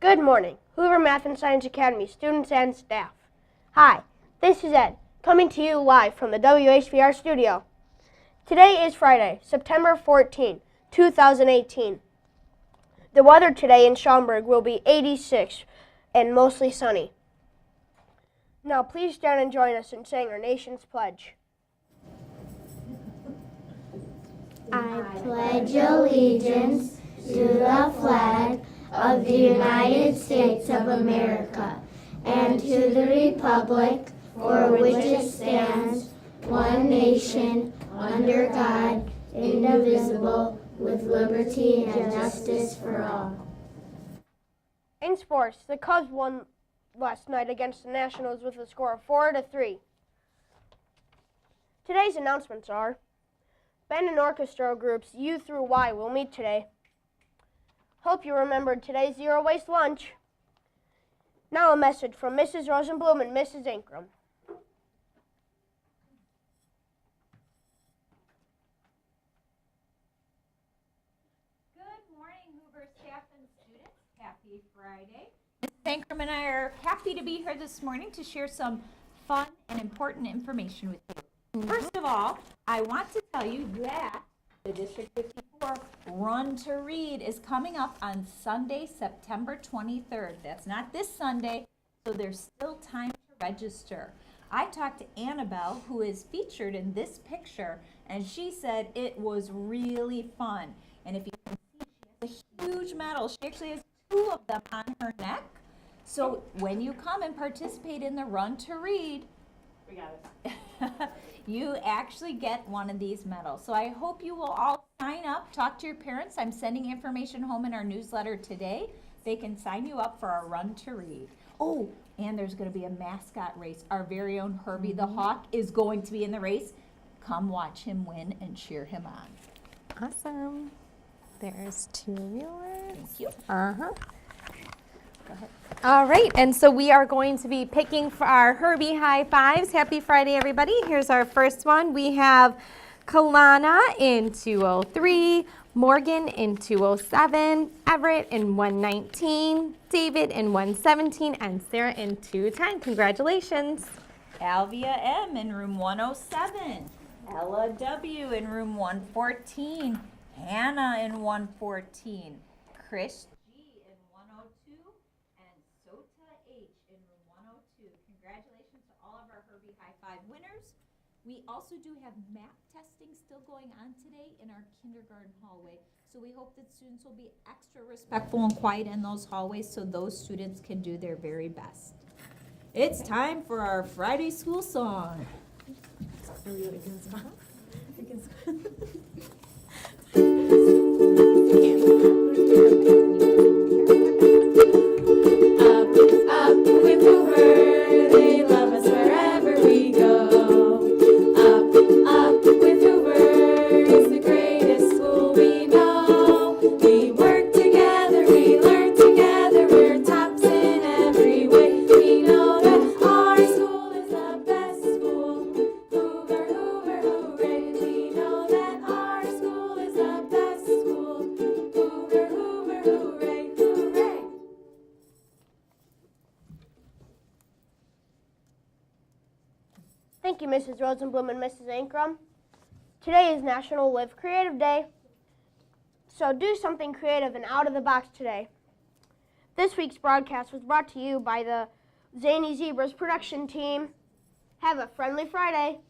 Good morning, Hoover Math and Science Academy students and staff. Hi, this is Ed, coming to you live from the WHVR studio. Today is Friday, September 14, 2018. The weather today in Schaumburg will be 86 and mostly sunny. Now please stand and join us in saying our nation's pledge. I pledge allegiance to the flag of the United States of America and to the republic for which it stands, one nation, under God, indivisible, with liberty and justice for all. In sports, the Cubs won last night against the Nationals with a score of 4-3. Today's announcements are: band and orchestra groups U through Y will meet today. Hope you remembered today's Zero Waste Lunch. Now a message from Mrs. Rosenblum and Mrs. Ankrum. Good morning, Hoover staff and students. Happy Friday. Mrs. Ankrum and I are happy to be here this morning to share some fun and important information with you. First of all, I want to tell you that the District 54 Run to Read is coming up on Sunday, September 23rd. That's not this Sunday, so there's still time to register. I talked to Annabelle, who is featured in this picture, and she said it was really fun. And if you can see, she has a huge medal. She actually has 2 of them on her neck. So when you come and participate in the Run to Read, we got it. You actually get one of these medals. So I hope you will all sign up, talk to your parents. I'm sending information home in our newsletter today. They can sign you up for our Run to Read. Oh, and there's going to be a mascot race. Our very own Herbie the Hawk is going to be in the race. Come watch him win and cheer him on. Awesome. There's 2 of yours. Thank you. Go ahead. All right, and so we are going to be picking for our Herbie High Fives. Happy Friday, everybody. Here's our first one. We have Kalana in 203, Morgan in 207, Everett in 119, David in 117, and Sarah in 210. Congratulations. Alvia M in room 107, Ella W in room 114, Hannah in 114, Chris G in 102, and Sota H in room 102. Congratulations to all of our Herbie High Five winners. We also do have map testing still going on today in our kindergarten hallway. So we hope that students will be extra respectful and quiet in those hallways so those students can do their very best. It's time for our Friday school song. Up with Hoover, they love us wherever we go. Up with Hoover, it's the greatest school we know. We work together, we learn together, we're tops in every way. We know that our school is the best school. Hoover, Hoover, hooray. We know that our school is the best school. Hoover, Hoover, hooray, hooray. Thank you, Mrs. Rosenblum and Mrs. Ankrum. Today is National Live Creative Day, so do something creative and out of the box today. This week's broadcast was brought to you by the Zany Zebras production team. Have a friendly Friday.